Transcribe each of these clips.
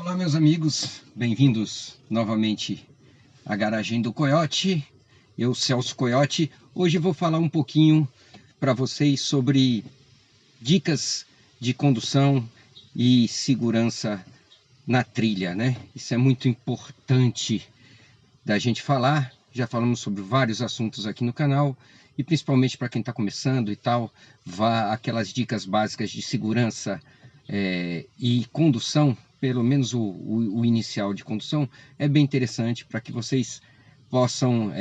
Olá, meus amigos, bem-vindos novamente à Garagem do Coiote. Eu, Celso Coiote, hoje vou falar um pouquinho para vocês sobre dicas de condução e segurança na trilha, né? Isso é muito importante da gente falar. Já falamos sobre vários assuntos aqui no canal e principalmente para quem está começando e tal, aquelas dicas básicas de segurança e condução, pelo menos o inicial de condução, é bem interessante para que vocês possam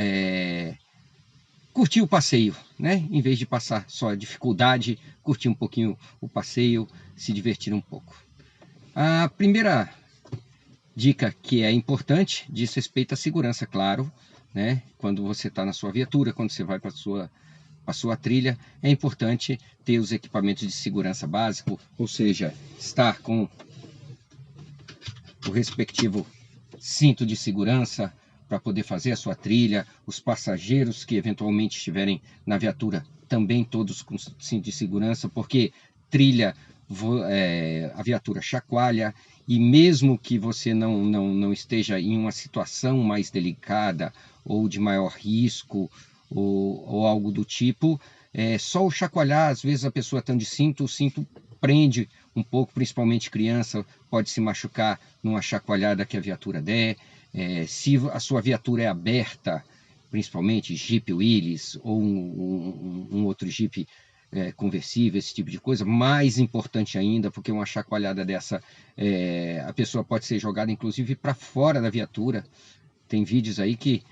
curtir o passeio, né? Em vez de passar só a dificuldade, curtir um pouquinho o passeio, se divertir um pouco. A primeira dica que é importante diz respeito à segurança, claro, né? Quando você está na sua viatura, quando você vai para a sua trilha, é importante ter os equipamentos de segurança básico, ou seja, estar com o respectivo cinto de segurança para poder fazer a sua trilha, os passageiros que eventualmente estiverem na viatura também todos com cinto de segurança, porque trilha, a viatura chacoalha, e mesmo que você não esteja em uma situação mais delicada ou de maior risco ou algo do tipo, só o chacoalhar, às vezes a pessoa está de cinto, o cinto prende um pouco, principalmente criança, pode se machucar numa chacoalhada que a viatura der. Se a sua viatura é aberta, principalmente Jeep Willys ou um outro Jeep conversível, esse tipo de coisa, mais importante ainda, porque uma chacoalhada dessa, a pessoa pode ser jogada inclusive para fora da viatura. Tem vídeos aí que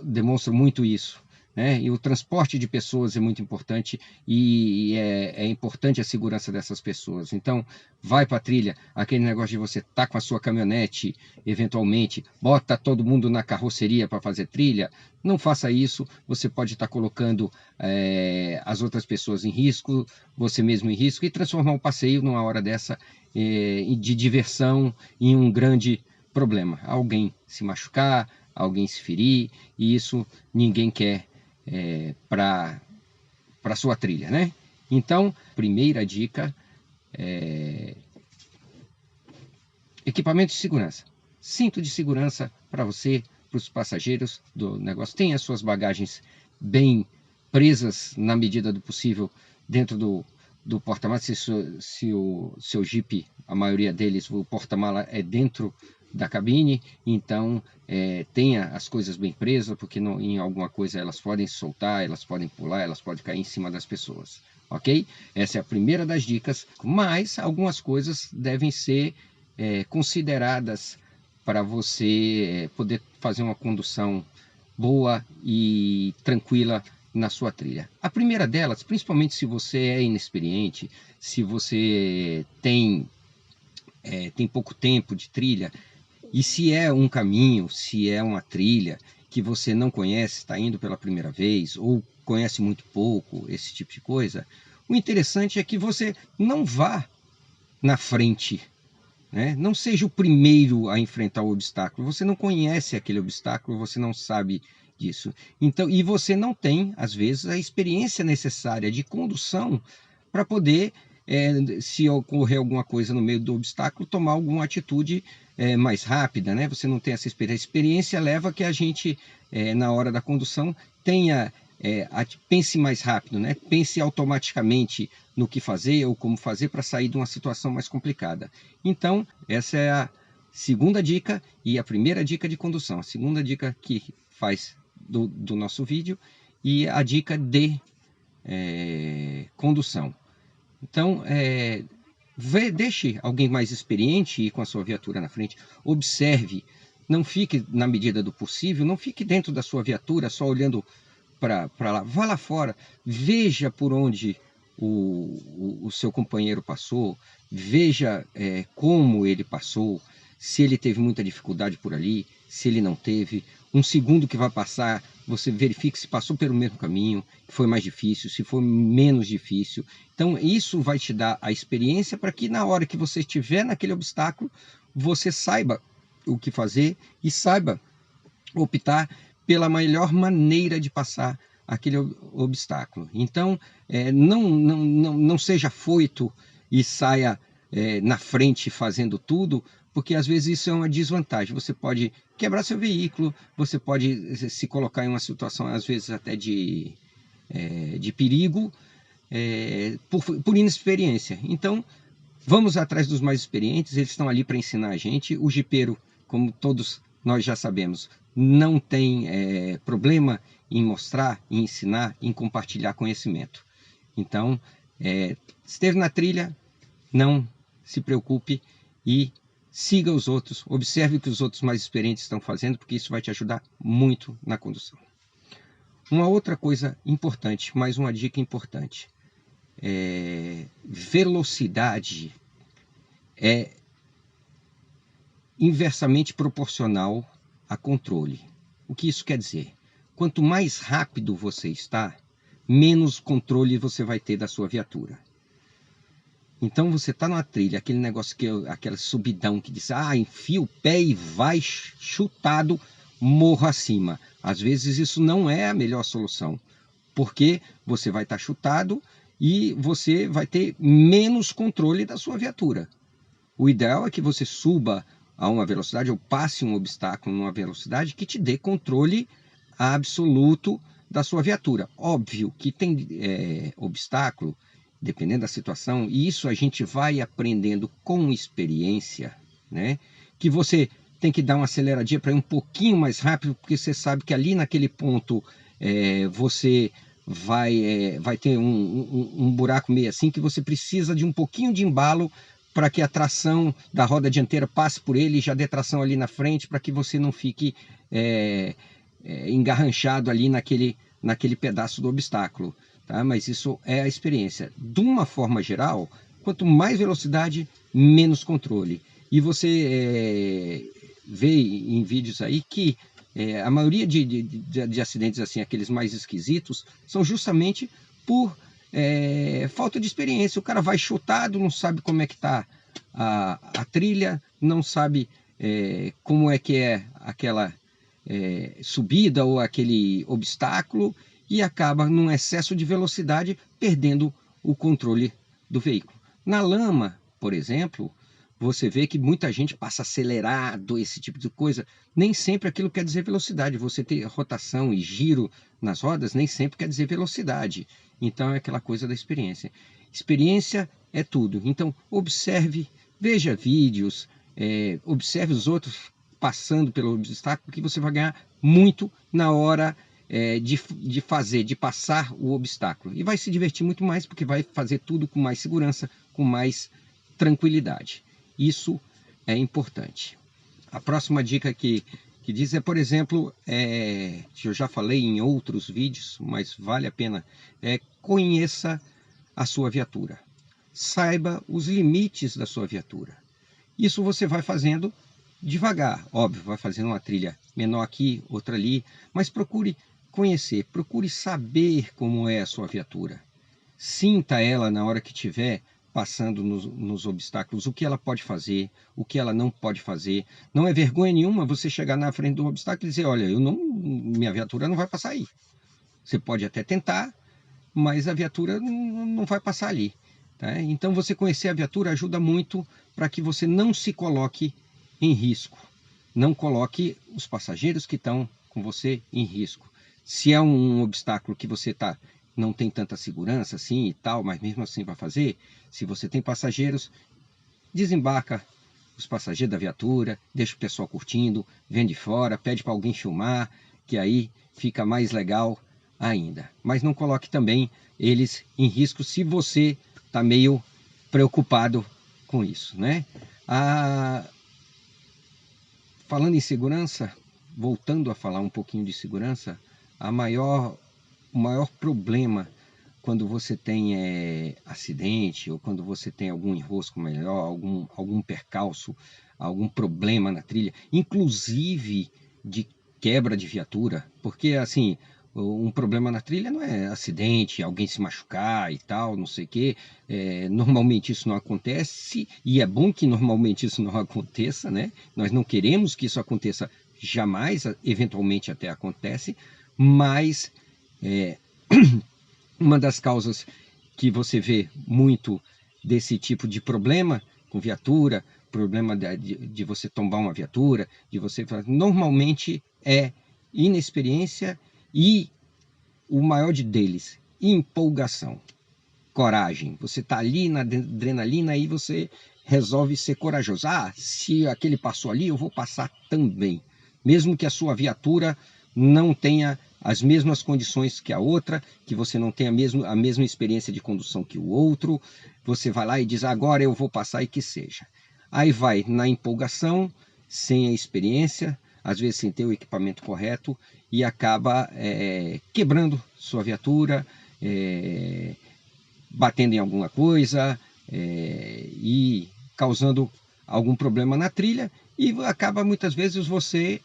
demonstram muito isso, né? E o transporte de pessoas é muito importante e é importante a segurança dessas pessoas. Então, vai para a trilha, aquele negócio de você estar com a sua caminhonete, eventualmente, bota todo mundo na carroceria para fazer trilha, não faça isso, você pode estar colocando as outras pessoas em risco, você mesmo em risco, e transformar o passeio numa hora dessa de diversão em um grande problema. Alguém se machucar, alguém se ferir, e isso ninguém quer para a sua trilha, né? Então, primeira dica, equipamento de segurança. Cinto de segurança para você, para os passageiros do negócio. Tenha as suas bagagens bem presas na medida do possível dentro do porta-mala. Se o seu Jeep, a maioria deles, o porta-mala é dentro da cabine, então tenha as coisas bem presas, porque em alguma coisa elas podem soltar, elas podem pular, elas podem cair em cima das pessoas, ok? Essa é a primeira das dicas, mas algumas coisas devem ser consideradas para você poder fazer uma condução boa e tranquila na sua trilha. A primeira delas, principalmente se você é inexperiente, se você tem pouco tempo de trilha, e se é um caminho, se é uma trilha que você não conhece, está indo pela primeira vez, ou conhece muito pouco, esse tipo de coisa, o interessante é que você não vá na frente, né? Não seja o primeiro a enfrentar o obstáculo. Você não conhece aquele obstáculo, você não sabe disso. Então, e você não tem, às vezes, a experiência necessária de condução para poder, se ocorrer alguma coisa no meio do obstáculo, tomar alguma atitude mais rápida, né? Você não tem essa experiência. A experiência leva que a gente, na hora da condução, tenha pense mais rápido, né? Pense automaticamente no que fazer ou como fazer para sair de uma situação mais complicada. Então, essa é a segunda dica e a primeira dica de condução. A segunda dica que faz do nosso vídeo e a dica de condução. Então, deixe alguém mais experiente ir com a sua viatura na frente, observe, não fique na medida do possível, não fique dentro da sua viatura só olhando para lá, vá lá fora, veja por onde o seu companheiro passou, veja como ele passou, se ele teve muita dificuldade por ali, se ele não teve. Um segundo que vai passar, você verifique se passou pelo mesmo caminho, se foi mais difícil, se foi menos difícil. Então isso vai te dar a experiência para que na hora que você estiver naquele obstáculo, você saiba o que fazer e saiba optar pela melhor maneira de passar aquele obstáculo. Então, não seja afoito e saia na frente fazendo tudo, porque às vezes isso é uma desvantagem. Você pode quebrar seu veículo, você pode se colocar em uma situação, às vezes, até de perigo, por inexperiência. Então, vamos atrás dos mais experientes, eles estão ali para ensinar a gente. O jipeiro, como todos nós já sabemos, não tem problema em mostrar, em ensinar, em compartilhar conhecimento. Então, esteve na trilha, não se preocupe e siga os outros, observe o que os outros mais experientes estão fazendo, porque isso vai te ajudar muito na condução. Uma outra coisa importante, mais uma dica importante, velocidade é inversamente proporcional a controle. O que isso quer dizer? Quanto mais rápido você está, menos controle você vai ter da sua viatura. Então você está numa trilha, aquele negócio, aquela subidão que diz, enfia o pé e vai chutado morro acima. Às vezes isso não é a melhor solução, porque você vai estar chutado e você vai ter menos controle da sua viatura. O ideal é que você suba a uma velocidade ou passe um obstáculo numa velocidade que te dê controle absoluto da sua viatura. Óbvio que tem obstáculo, dependendo da situação, e isso a gente vai aprendendo com experiência, né? Que você tem que dar uma aceleradinha para ir um pouquinho mais rápido, porque você sabe que ali naquele ponto você vai ter um buraco meio assim, que você precisa de um pouquinho de embalo para que a tração da roda dianteira passe por ele e já dê tração ali na frente, para que você não fique engarranchado ali naquele pedaço do obstáculo. Tá? Mas isso é a experiência. De uma forma geral, quanto mais velocidade, menos controle. E você vê em vídeos aí que a maioria de acidentes assim, aqueles mais esquisitos, são justamente por falta de experiência. O cara vai chutado, não sabe como é que está a trilha, não sabe como é que é aquela subida ou aquele obstáculo, e acaba num excesso de velocidade perdendo o controle do veículo. Na lama, por exemplo, você vê que muita gente passa acelerado, esse tipo de coisa. Nem sempre aquilo quer dizer velocidade. Você ter rotação e giro nas rodas nem sempre quer dizer velocidade. Então é aquela coisa da experiência. Experiência é tudo. Então observe, veja vídeos, observe os outros passando pelo obstáculo, que você vai ganhar muito na hora de passar o obstáculo. E vai se divertir muito mais, porque vai fazer tudo com mais segurança, com mais tranquilidade. Isso é importante. A próxima dica que diz por exemplo, que eu já falei em outros vídeos, mas vale a pena, conheça a sua viatura. Saiba os limites da sua viatura. Isso você vai fazendo devagar, óbvio, vai fazendo uma trilha menor aqui, outra ali, mas procure conhecer, procure saber como é a sua viatura. Sinta ela na hora que estiver passando nos obstáculos, o que ela pode fazer, o que ela não pode fazer. Não é vergonha nenhuma você chegar na frente do obstáculo e dizer, olha, minha viatura não vai passar aí. Você pode até tentar, mas a viatura não vai passar ali. Tá? Então você conhecer a viatura ajuda muito para que você não se coloque em risco. Não coloque os passageiros que estão com você em risco. Se é um obstáculo que você não tem tanta segurança assim e tal, mas mesmo assim vai fazer, se você tem passageiros, desembarca os passageiros da viatura, deixa o pessoal curtindo, vem de fora, pede para alguém filmar, que aí fica mais legal ainda. Mas não coloque também eles em risco se você está meio preocupado com isso, né? Falando em segurança, voltando a falar um pouquinho de segurança, o maior problema quando você tem acidente ou quando você tem algum enrosco melhor, algum percalço, algum problema na trilha, inclusive de quebra de viatura, porque assim, um problema na trilha não é acidente, alguém se machucar e tal, não sei o quê. Normalmente isso não acontece, e é bom que normalmente isso não aconteça, né? Nós não queremos que isso aconteça jamais, eventualmente até acontece, mas uma das causas que você vê muito desse tipo de problema com viatura, problema de você tombar uma viatura, de você... Normalmente é inexperiência e o maior deles, empolgação, coragem. Você está ali na adrenalina e você resolve ser corajoso. Ah, se aquele passou ali, eu vou passar também. Mesmo que a sua viatura não tenha as mesmas condições que a outra, que você não tenha a mesma experiência de condução que o outro, você vai lá e diz, agora eu vou passar e que seja. Aí vai na empolgação, sem a experiência, às vezes sem ter o equipamento correto, e acaba quebrando sua viatura, batendo em alguma coisa e causando algum problema na trilha, e acaba muitas vezes você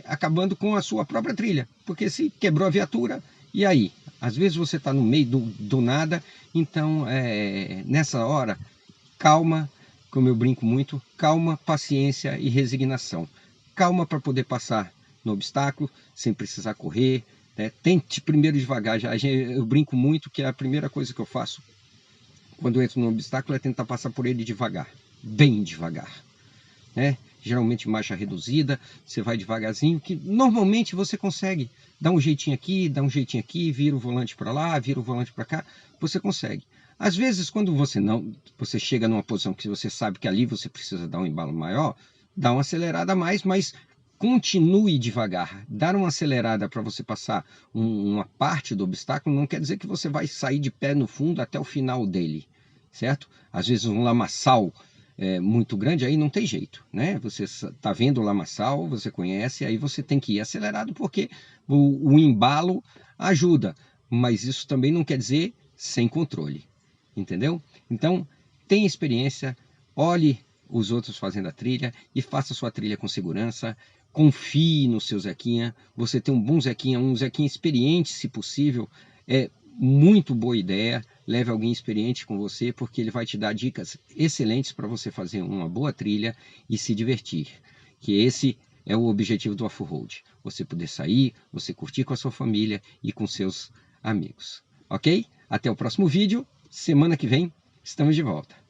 acabando com a sua própria trilha, porque se quebrou a viatura, e aí? Às vezes você está no meio do nada, então nessa hora, calma, como eu brinco muito, calma, paciência e resignação. Calma para poder passar no obstáculo, sem precisar correr, né? Tente primeiro devagar. Eu brinco muito que a primeira coisa que eu faço quando eu entro num obstáculo é tentar passar por ele devagar, bem devagar, né? Geralmente marcha reduzida, você vai devagarzinho, que normalmente você consegue dar um jeitinho aqui, vira o volante para lá, vira o volante para cá, você consegue. Às vezes, quando você chega numa posição que você sabe que ali você precisa dar um embalo maior, dá uma acelerada a mais, mas continue devagar. Dar uma acelerada para você passar uma parte do obstáculo não quer dizer que você vai sair de pé no fundo até o final dele, certo? Às vezes um lamaçal muito grande, aí não tem jeito, né? Você está vendo o lamaçal, você conhece, aí você tem que ir acelerado porque o embalo ajuda, mas isso também não quer dizer sem controle, entendeu? Então, tenha experiência, olhe os outros fazendo a trilha e faça a sua trilha com segurança, confie no seu Zequinha, você tem um bom Zequinha, um Zequinha experiente se possível, é muito boa ideia, leve alguém experiente com você, porque ele vai te dar dicas excelentes para você fazer uma boa trilha e se divertir, que esse é o objetivo do Off-Road, você poder sair, você curtir com a sua família e com seus amigos, ok? Até o próximo vídeo, semana que vem estamos de volta.